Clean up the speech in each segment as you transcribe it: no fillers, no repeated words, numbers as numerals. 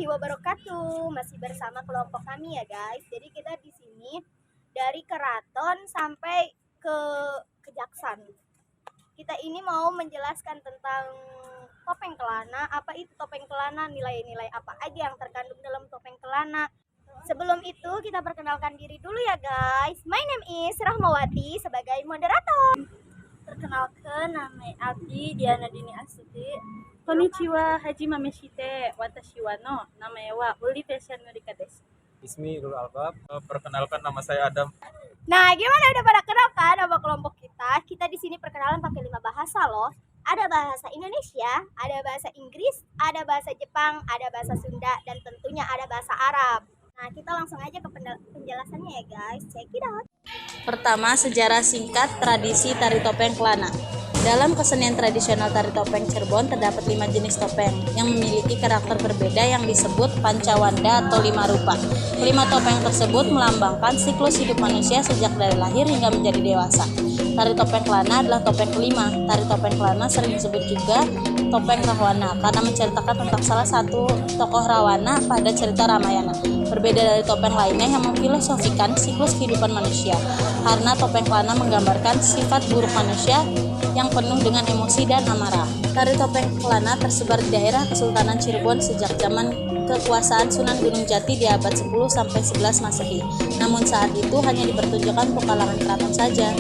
warahmatullahi wabarakatuh. Masih bersama kelompok kami ya guys. Jadi kita di sini dari keraton sampai ke Kejaksan. Kita ini mau menjelaskan tentang topeng kelana. Apa itu topeng kelana? Nilai-nilai apa aja yang terkandung dalam topeng kelana? Sebelum itu kita perkenalkan diri dulu ya guys. My name is Rahmawati sebagai moderator. Perkenalkan, nama Abdi Diana Dini Astuti. Konnichiwa, Hajime Shite, watashi wa no namae wa Uli Fashion Norika desu. Ismi Rul Albab. Perkenalkan, nama saya Adam. Nah, gimana udah pada kenal kan sama kelompok kita? Kita di sini perkenalan pakai 5 bahasa loh. Ada bahasa Indonesia, ada bahasa Inggris, ada bahasa Jepang, ada bahasa Sunda, dan tentunya ada bahasa Arab. Nah, kita langsung aja ke penjelasannya ya guys. Check it out. Pertama, sejarah singkat tradisi tari topeng kelana. Dalam kesenian tradisional tari topeng Cirebon terdapat 5 jenis topeng yang memiliki karakter berbeda yang disebut pancawanda atau 5 rupa. 5 topeng tersebut melambangkan siklus hidup manusia sejak dari lahir hingga menjadi dewasa. Tari topeng kelana adalah topeng kelima. Tari topeng kelana sering disebut juga topeng Rahwana karena menceritakan tentang salah satu tokoh Rawana pada cerita Ramayana. Berbeda dari topeng lainnya yang memfilosofikan siklus kehidupan manusia, karena topeng kelana menggambarkan sifat buruk manusia yang penuh dengan emosi dan amarah. Tari topeng kelana tersebar di daerah Kesultanan Cirebon sejak zaman kekuasaan Sunan Gunung Jati di abad 10 sampai 11 Masehi. Namun saat itu hanya dipertunjukkan untuk kalangan keraton saja.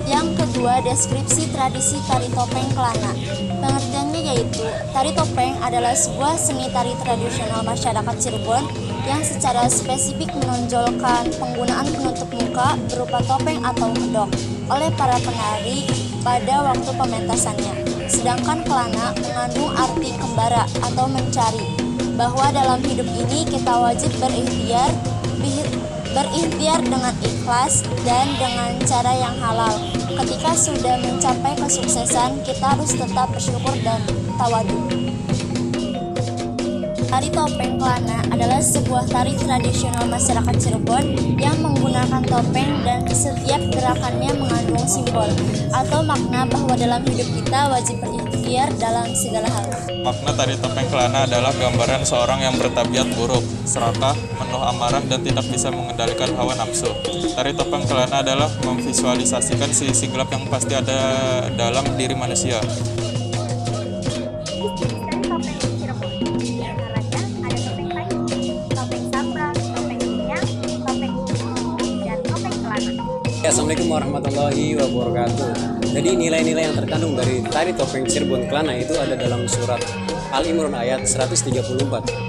Yang kedua, deskripsi tradisi tari topeng kelana. Pengertiannya yaitu, tari topeng adalah sebuah seni tari tradisional masyarakat Cirebon yang secara spesifik menonjolkan penggunaan penutup muka berupa topeng atau kedok oleh para penari pada waktu pementasannya. Sedangkan kelana mengandung arti kembara atau mencari, bahwa dalam hidup ini kita wajib berikhtiar dengan ikhlas dan dengan cara yang halal. Ketika sudah mencapai kesuksesan, kita harus tetap bersyukur dan tawadu. Tari topeng kelana adalah sebuah tari tradisional masyarakat Cirebon yang menggunakan topeng dan setiap gerakannya mengandung simbol atau makna bahwa dalam hidup kita wajib berikhtiar dalam segala hal. Makna tari topeng kelana adalah gambaran seorang yang bertabiat buruk, serakah, penuh amarah, dan tidak bisa mengendalikan hawa nafsu. Tari topeng kelana adalah memvisualisasikan sisi gelap yang pasti ada dalam diri manusia. Assalamualaikum warahmatullahi wabarakatuh. Jadi nilai-nilai yang terkandung dari tari topeng Cirebon kelana itu ada dalam surat Al-Imran ayat 134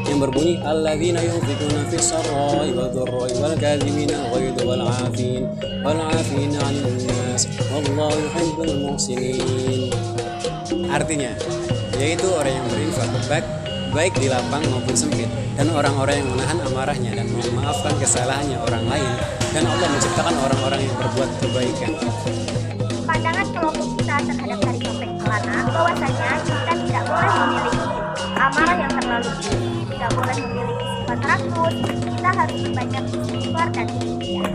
yang berbunyi alladzina yunfiquna fis sarra'i wad dharra'i wal kadhimina al-ghaidha wal 'afina 'anil nas wallahu yuhibbul muhsinin. Artinya, yaitu orang yang berinfak baik di lapang maupun sempit, dan orang-orang yang menahan amarahnya dan memaafkan kesalahannya orang lain, dan Allah menciptakan orang-orang yang berbuat kebaikan. Pandangan kelompok kita terhadap tari topeng kelana bahwasanya kita tidak boleh memiliki amarah yang terlalu tinggi, tidak boleh memiliki sifat rakus, kita harus berbanyak istighfar dan ikhtiar.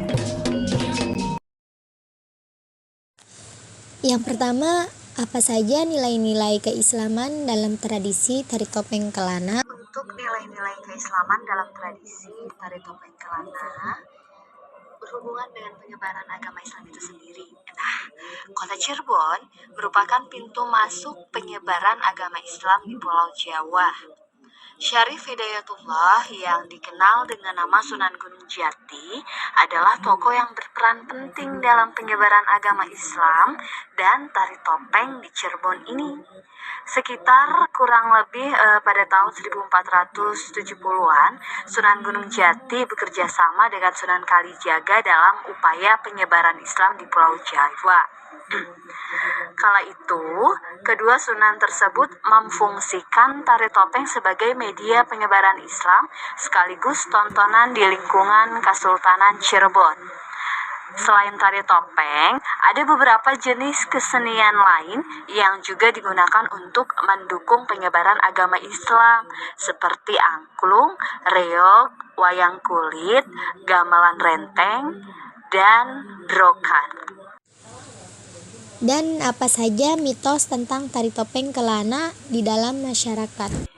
Yang pertama, apa saja nilai-nilai keislaman dalam tradisi tari topeng kelana? Untuk nilai-nilai keislaman dalam tradisi tari topeng kelana berhubungan dengan penyebaran agama Islam itu sendiri. Nah, kota Cirebon merupakan pintu masuk penyebaran agama Islam di Pulau Jawa. Syarif Hidayatullah yang dikenal dengan nama Sunan Gunung Jati adalah tokoh yang berperan penting dalam penyebaran agama Islam dan tari topeng di Cirebon ini. Sekitar kurang lebih pada tahun 1470-an, Sunan Gunung Jati bekerja sama dengan Sunan Kalijaga dalam upaya penyebaran Islam di Pulau Jawa. Kala itu, kedua sunan tersebut memfungsikan tari topeng sebagai media penyebaran Islam sekaligus tontonan di lingkungan Kesultanan Cirebon. Selain tari topeng, ada beberapa jenis kesenian lain yang juga digunakan untuk mendukung penyebaran agama Islam, seperti angklung, reog, wayang kulit, gamelan renteng, dan brokat. Dan apa saja mitos tentang tari topeng kelana di dalam masyarakat?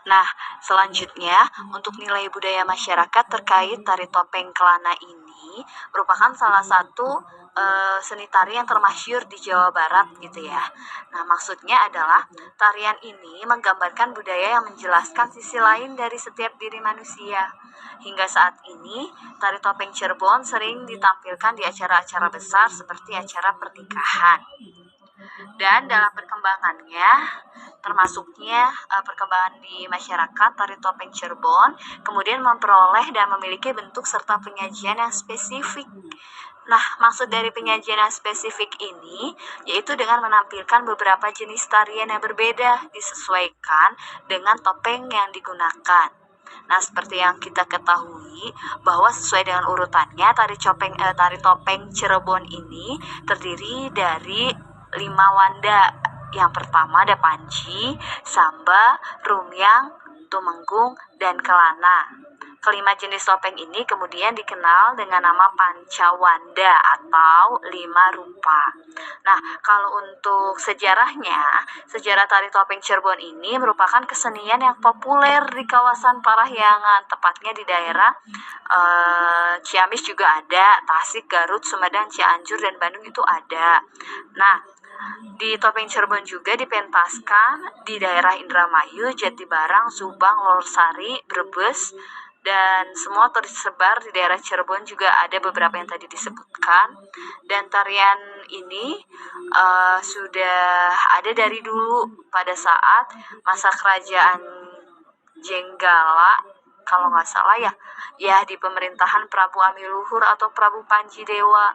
Nah, selanjutnya untuk nilai budaya masyarakat terkait tari topeng Kelana ini merupakan salah satu seni tari yang termasyhur di Jawa Barat gitu ya. Nah, maksudnya adalah tarian ini menggambarkan budaya yang menjelaskan sisi lain dari setiap diri manusia. Hingga saat ini, tari topeng Cirebon sering ditampilkan di acara-acara besar seperti acara pernikahan. Dan dalam perkembangannya, termasuknya perkembangan di masyarakat, tari topeng Cirebon kemudian memperoleh dan memiliki bentuk serta penyajian yang spesifik. Nah, maksud dari penyajian yang spesifik ini yaitu dengan menampilkan beberapa jenis tarian yang berbeda disesuaikan dengan topeng yang digunakan. Nah, seperti yang kita ketahui bahwa sesuai dengan urutannya tari topeng Cirebon ini terdiri dari 5 wanda. Yang pertama ada Panji, Samba, Rumyang, Tumenggung, dan Kelana. Kelima jenis topeng ini kemudian dikenal dengan nama Pancawanda atau 5 rupa. Nah, kalau untuk sejarahnya, sejarah tari topeng Cirebon ini merupakan kesenian yang populer di kawasan Parahyangan, tepatnya di daerah Ciamis juga ada, Tasik, Garut, Sumedang, Cianjur, dan Bandung itu ada. Nah, di topeng Cirebon juga dipentaskan di daerah Indramayu, Jatibarang, Subang, Lorsari, Brebes, dan semua tersebar di daerah Cirebon juga ada beberapa yang tadi disebutkan. Dan tarian ini sudah ada dari dulu pada saat masa kerajaan Jenggala, kalau nggak salah ya di pemerintahan Prabu Amiluhur atau Prabu Panji Dewa.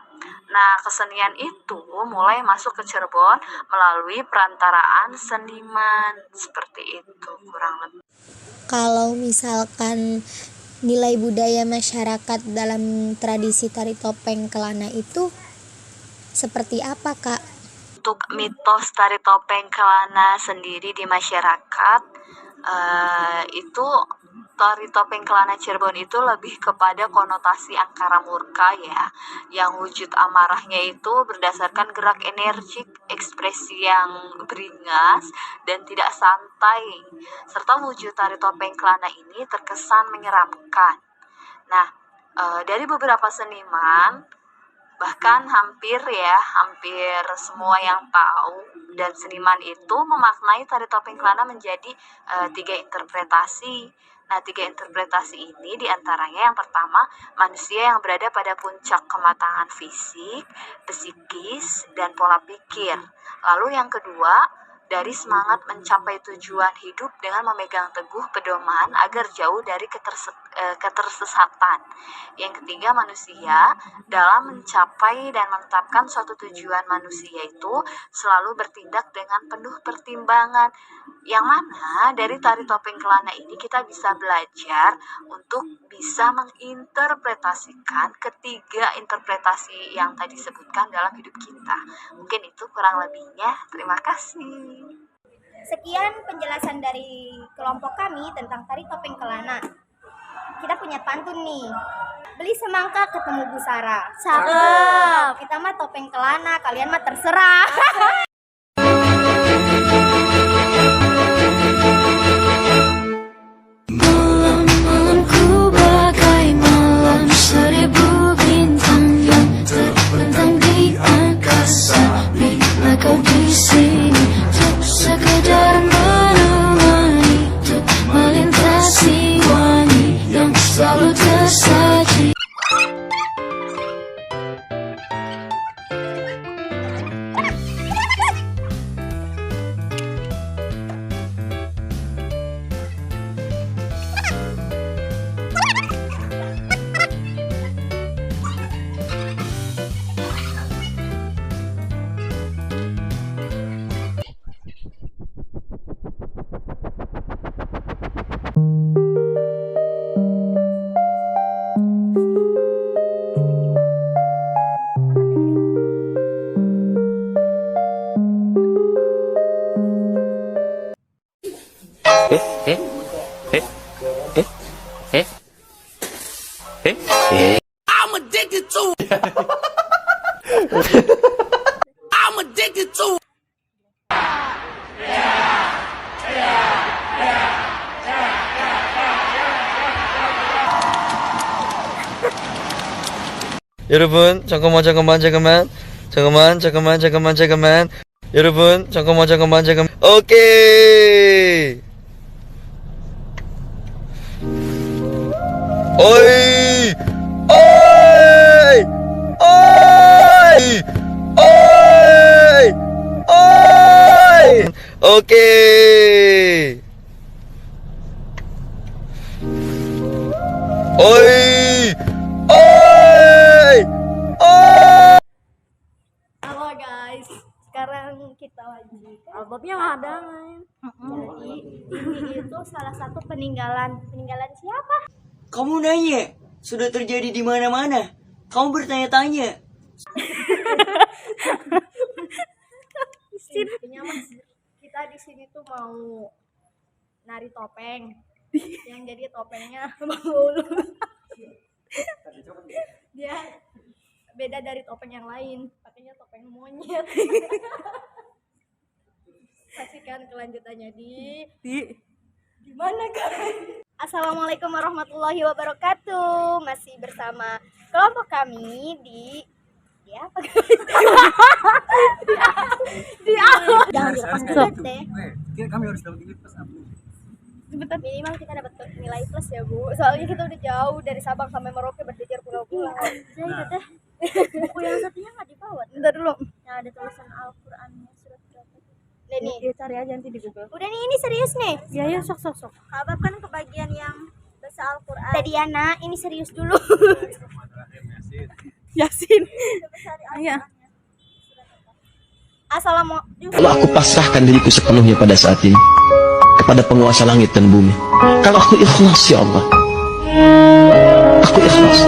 Nah, kesenian itu mulai masuk ke Cirebon melalui perantaraan seniman, seperti itu kurang lebih. Kalau misalkan nilai budaya masyarakat dalam tradisi tari topeng Kelana itu seperti apa, Kak? Untuk mitos tari topeng Kelana sendiri di masyarakat, itu tari topeng Kelana Cirebon itu lebih kepada konotasi angkara murka ya, yang wujud amarahnya itu berdasarkan gerak energik, ekspresi yang beringas dan tidak santai, serta wujud tari topeng Kelana ini terkesan menyeramkan. Nah, dari beberapa seniman, bahkan hampir semua yang tahu dan seniman itu memaknai tari topeng Kelana menjadi 3 interpretasi. Nah, 3 interpretasi ini diantaranya yang pertama, manusia yang berada pada puncak kematangan fisik, psikis, dan pola pikir. Lalu yang kedua, dari semangat mencapai tujuan hidup dengan memegang teguh pedoman agar jauh dari ketersesatan. Yang ketiga, manusia dalam mencapai dan menetapkan suatu tujuan manusia itu selalu bertindak dengan penuh pertimbangan. Yang mana dari tari topeng Kelana ini kita bisa belajar untuk bisa menginterpretasikan ketiga interpretasi yang tadi disebutkan dalam hidup kita. Mungkin itu kurang lebihnya. Terima kasih. Sekian penjelasan dari kelompok kami tentang tari topeng Kelana. Kita punya pantun nih. Beli semangka ketemu Bu Sarah. Cakep. Kita mah topeng Kelana, kalian mah terserah. Malam-malamku bagai malam 1000 bintang yang terbentang di angkasa. Bila kau di sini untuk sekedar menemani, untuk melintasi wangi yang selalu tersaji. I'm addicted to I'm addicted to 여러분 잠깐만. 여러분 잠깐만. 오케이. 어이. 오케이. Halo guys, sekarang kita lagi Albumnya ada. jadi ini itu salah satu peninggalan siapa? Kamu nanya, sudah terjadi di mana-mana. Kamu bertanya-tanya. Intinya mas, kita di sini tuh mau nari topeng. Yang jadi topengnya Bang Ulu. Dia beda dari topeng yang lain, pakainya topeng monyet. Saksikan kelanjutannya di gimana guys? Assalamualaikum warahmatullahi wabarakatuh. Masih bersama kelompok kami di apa guys? Jangan dilepas deh. Kami harus dapat ini plus apa? Sebentar, minimal kita dapat nilai plus ya Bu. Soalnya kita udah jauh dari Sabang sampai Merauke berjejer pulau-pulau. Saya teh buku yang satunya nggak dibawa. Bentar dulu. Yang ada tulisan Al-Qur'annya surat berapa? Udah nih. Ya, cari aja nanti di Google. Udah nih, ini serius nih. Ya sok. Abab kan kebagian yang baca Al-Qur'an. Tadi Ana, ini serius dulu. Yasin. Iya. Assalamualaikum. Kalau aku pasrahkan diriku sepenuhnya pada saat ini kepada penguasa langit dan bumi. Kalau aku ikhlas ya Allah. Aku ikhlas.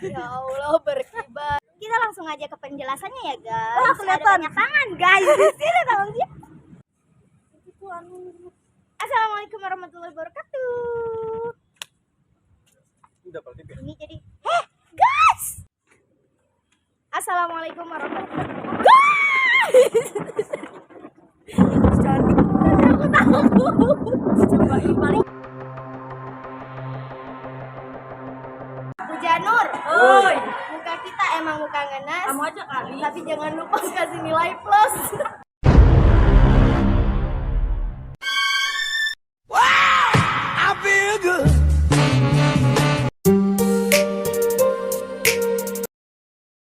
Ya Allah, berkibar. Kita langsung aja ke penjelasannya ya guys. Wah, kelihatan banyak tangan guys. Di sini tangan dia. Assalamualaikum warahmatullahi wabarakatuh. Ini jadi guys. Assalamualaikum warahmatullahi wabarakatuh. Hujanur, muka kita emang muka ngenes. Kamu aja kali. Tapi jangan lupa kasih nilai plus.